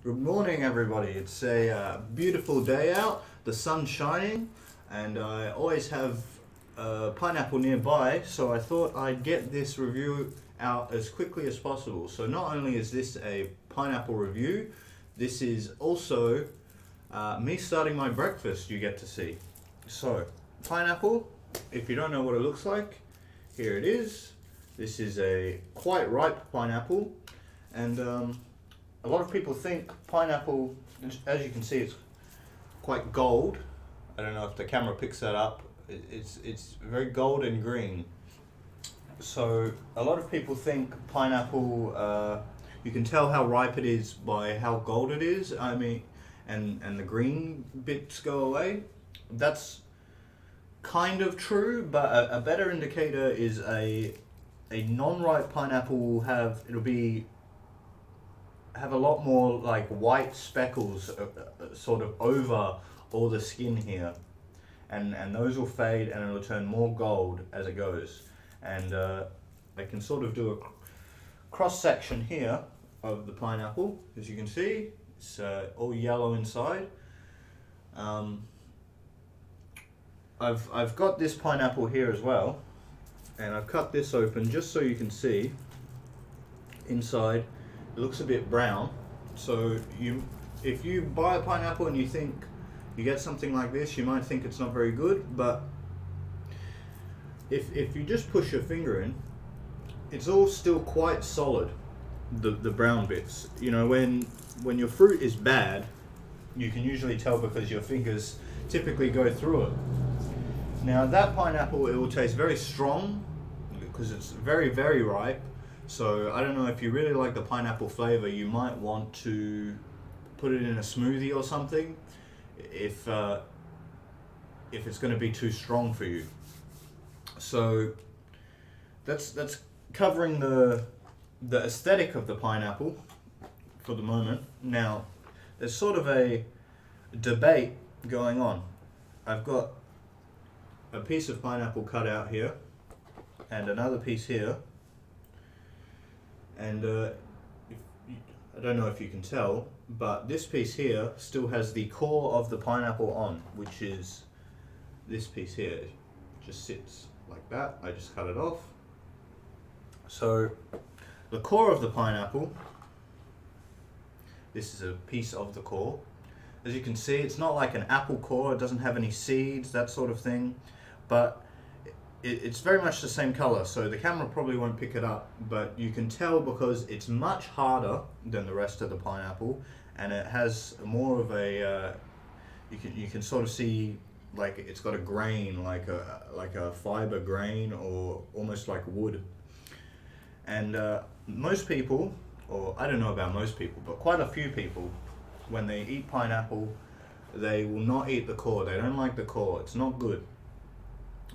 Good morning, everybody. It's a beautiful day out. The sun's shining, and I always have pineapple nearby, so I thought I'd get this review out as quickly as possible. So not only is this a pineapple review, this is also me starting my breakfast. You get to see. So pineapple, if you don't know what it looks like, here it is. This is a quite ripe pineapple, and a lot of people think pineapple, as you can see, it's quite gold. I don't know if the camera picks that up. It's very gold and green. So a lot of people think pineapple, you can tell how ripe it is by how gold it is. I mean, and the green bits go away. That's kind of true, but a better indicator is a non-ripe pineapple will have, it'll be have a lot more like white speckles sort of over all the skin here, and those will fade and it'll turn more gold as it goes. And I can sort of do a cross section here of the pineapple. As you can see, it's all yellow inside. I've got this pineapple here as well, and I've cut this open just so you can see inside. It looks a bit brown, so if you buy a pineapple and you think you get something like this, you might think it's not very good, but if you just push your finger in, it's all still quite solid, the brown bits. You know, when your fruit is bad, you can usually tell because your fingers typically go through it. Now that pineapple, it will taste very strong because it's very, very ripe. So I don't know, if you really like the pineapple flavor, you might want to put it in a smoothie or something if it's going to be too strong for you. So that's covering the aesthetic of the pineapple for the moment. Now there's sort of a debate going on. I've got a piece of pineapple cut out here and another piece here. And I don't know if you can tell, but this piece here still has the core of the pineapple on, which is this piece here. It just sits like that. I just cut it off. So the core of the pineapple, this is a piece of the core. As you can see, it's not like an apple core. It doesn't have any seeds, that sort of thing, but it's very much the same color, so the camera probably won't pick it up, but you can tell because it's much harder than the rest of the pineapple, and it has more of a you can sort of see like it's got a grain, like a fiber grain, or almost like wood. And most people, or I don't know about most people, but quite a few people, when they eat pineapple, they will not eat the core. They don't like the core. It's not good.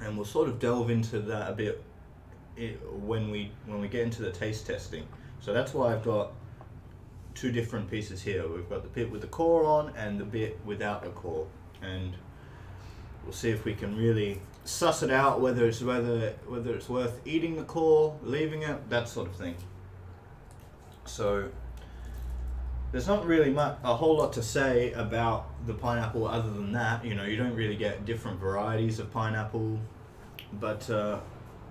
And we'll sort of delve into that a bit when we get into the taste testing. So that's why I've got two different pieces here. We've got the bit with the core on and the bit without the core, and we'll see if we can really suss it out, whether it's worth eating the core, leaving it, that sort of thing. So there's not really a whole lot to say about the pineapple other than that. You know, you don't really get different varieties of pineapple, but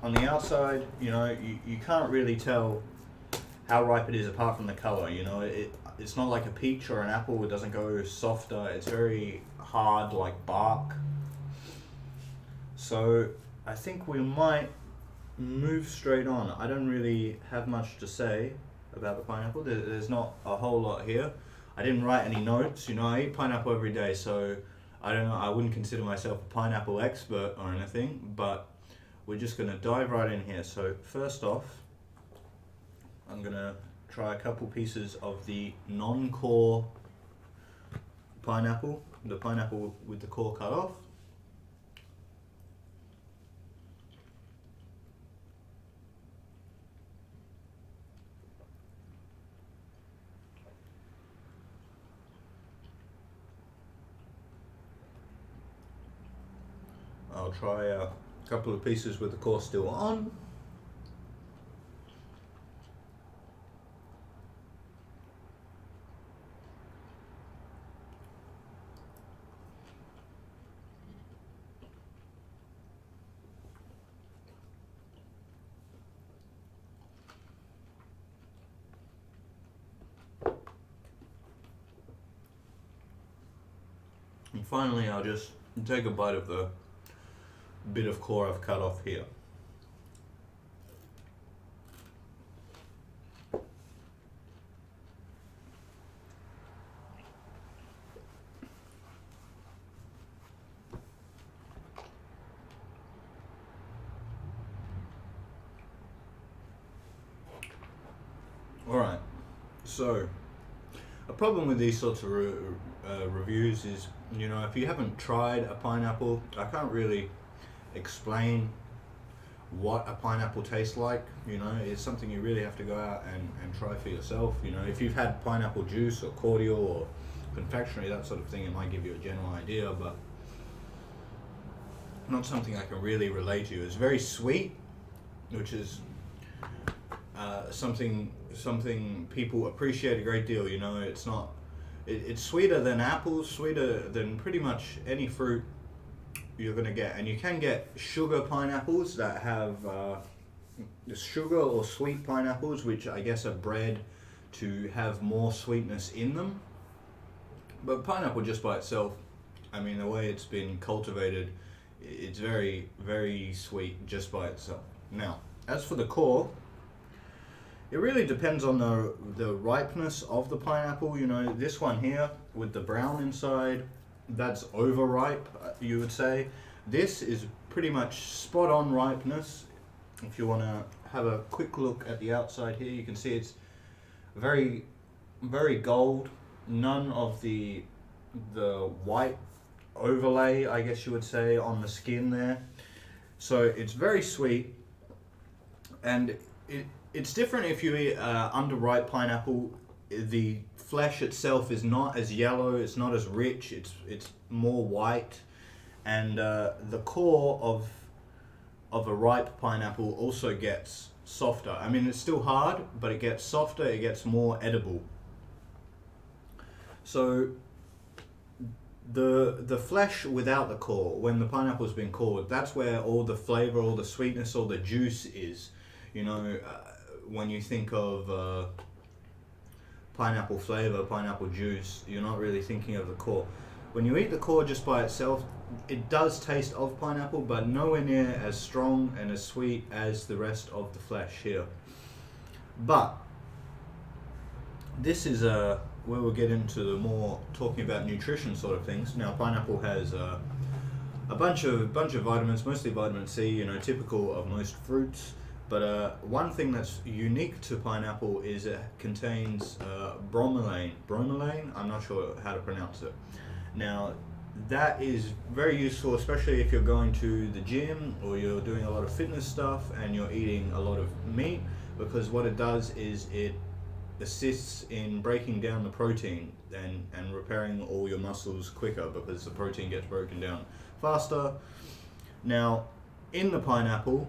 on the outside, you know, you can't really tell how ripe it is apart from the color. You know, it's not like a peach or an apple. It doesn't go softer. It's very hard, like bark. So I think we might move straight on. I don't really have much to say about the pineapple. There's not a whole lot here. I didn't write any notes. You know, I eat pineapple every day, so I don't know, I wouldn't consider myself a pineapple expert or anything, but we're just gonna dive right in here. So first off, I'm gonna try a couple pieces of the non-core pineapple, the pineapple with the core cut off. I'll try a couple of pieces with the core still on. And finally, I'll just take a bite of the bit of core I've cut off here. Alright, so a problem with these sorts of reviews is, you know, if you haven't tried a pineapple, I can't really explain what a pineapple tastes like. You know, it's something you really have to go out and try for yourself. You know, if you've had pineapple juice or cordial or confectionery, that sort of thing, it might give you a general idea, but not something I can really relate to. It's very sweet, which is something people appreciate a great deal. You know, it's not. It's sweeter than apples, sweeter than pretty much any fruit you're gonna get, and you can get sugar pineapples that have sugar or sweet pineapples, which I guess are bred to have more sweetness in them. But pineapple just by itself, I mean, the way it's been cultivated, it's very, very sweet just by itself. Now, as for the core, it really depends on the ripeness of the pineapple. You know, this one here with the brown inside, that's overripe, you would say. This is pretty much spot on ripeness. If you want to have a quick look at the outside here, you can see it's very, very gold. None of the white overlay, I guess you would say, on the skin there. So it's very sweet, and it's different if you eat underripe pineapple. The flesh itself is not as yellow, it's not as rich, it's more white, and the core of a ripe pineapple also gets softer. I mean, it's still hard, but it gets softer, it gets more edible. So the flesh without the core, when the pineapple's been cored, that's where all the flavor, all the sweetness, all the juice is. You know, when you think of pineapple flavor, pineapple juice, you're not really thinking of the core. When you eat the core just by itself, it does taste of pineapple, but nowhere near as strong and as sweet as the rest of the flesh here. But this is where we'll get into the more talking about nutrition sort of things. Now, pineapple has a bunch of vitamins, mostly vitamin C, you know, typical of most fruits. But one thing that's unique to pineapple is it contains bromelain. Bromelain, I'm not sure how to pronounce it. Now, that is very useful, especially if you're going to the gym or you're doing a lot of fitness stuff and you're eating a lot of meat, because what it does is it assists in breaking down the protein and repairing all your muscles quicker, because the protein gets broken down faster. Now, in the pineapple,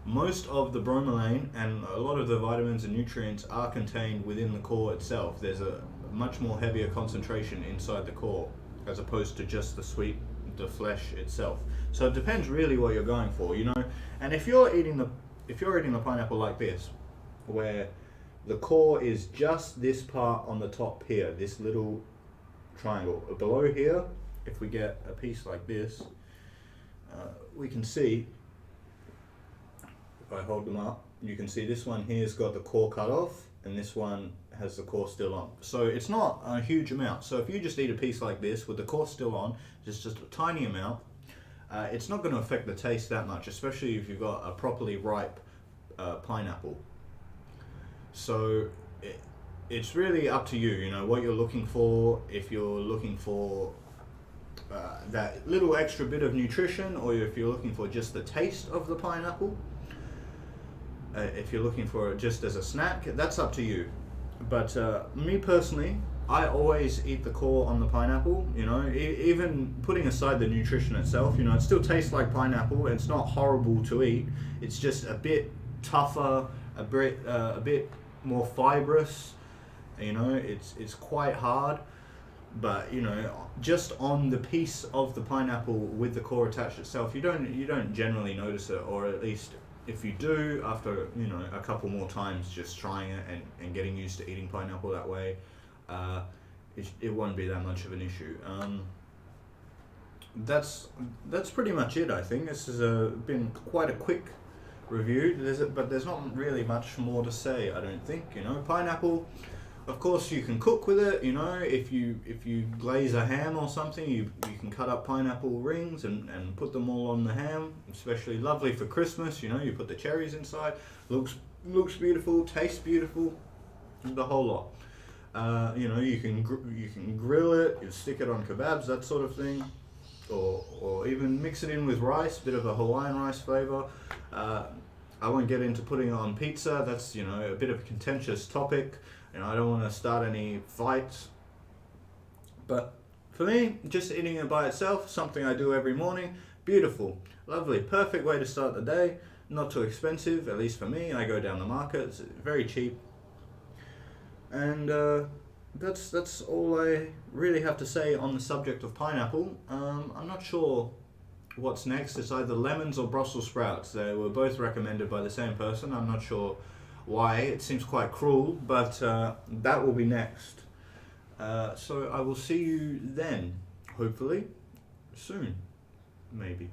most of the bromelain and a lot of the vitamins and nutrients are contained within the core itself. There's a much more heavier concentration inside the core as opposed to just the flesh itself. So it depends really what you're going for, you know. And if you're eating the pineapple like this, where the core is just this part on the top here, this little triangle below here, if we get a piece like this, we can see. If I hold them up, you can see this one here's got the core cut off, and this one has the core still on. So it's not a huge amount. So if you just eat a piece like this with the core still on, just a tiny amount, it's not going to affect the taste that much, especially if you've got a properly ripe pineapple. So it's really up to you, you know, what you're looking for. If you're looking for that little extra bit of nutrition, or if you're looking for just the taste of the pineapple. If you're looking for it just as a snack, that's up to you. But me personally, I always eat the core on the pineapple, you know, even putting aside the nutrition itself, you know, it still tastes like pineapple. It's not horrible to eat. It's just a bit tougher, a bit more fibrous, you know, it's quite hard. But, you know, just on the piece of the pineapple with the core attached itself, you don't generally notice it, or at least if you do, after, you know, a couple more times just trying it and getting used to eating pineapple that way, it won't be that much of an issue. that's pretty much it. I think this has been quite a quick review. But there's not really much more to say. I don't think. Pineapple. Of course, you can cook with it. If you glaze a ham or something, you can cut up pineapple rings and put them all on the ham. Especially lovely for Christmas. You put the cherries inside. Looks beautiful. Tastes beautiful. The whole lot. You can grill it. You stick it on kebabs, that sort of thing. Or even mix it in with rice, bit of a Hawaiian rice flavor. I won't get into putting it on pizza. That's a bit of a contentious topic. I don't want to start any fights. But for me, just eating it by itself, something I do every morning. Beautiful, lovely, perfect way to start the day. Not too expensive, at least for me. I go down the market. It's very cheap. And that's all I really have to say on the subject of pineapple. I'm not sure what's next. It's either lemons or Brussels sprouts. They were both recommended by the same person. I'm not sure why. It seems quite cruel, but that will be next. So I will see you then, hopefully, soon, maybe.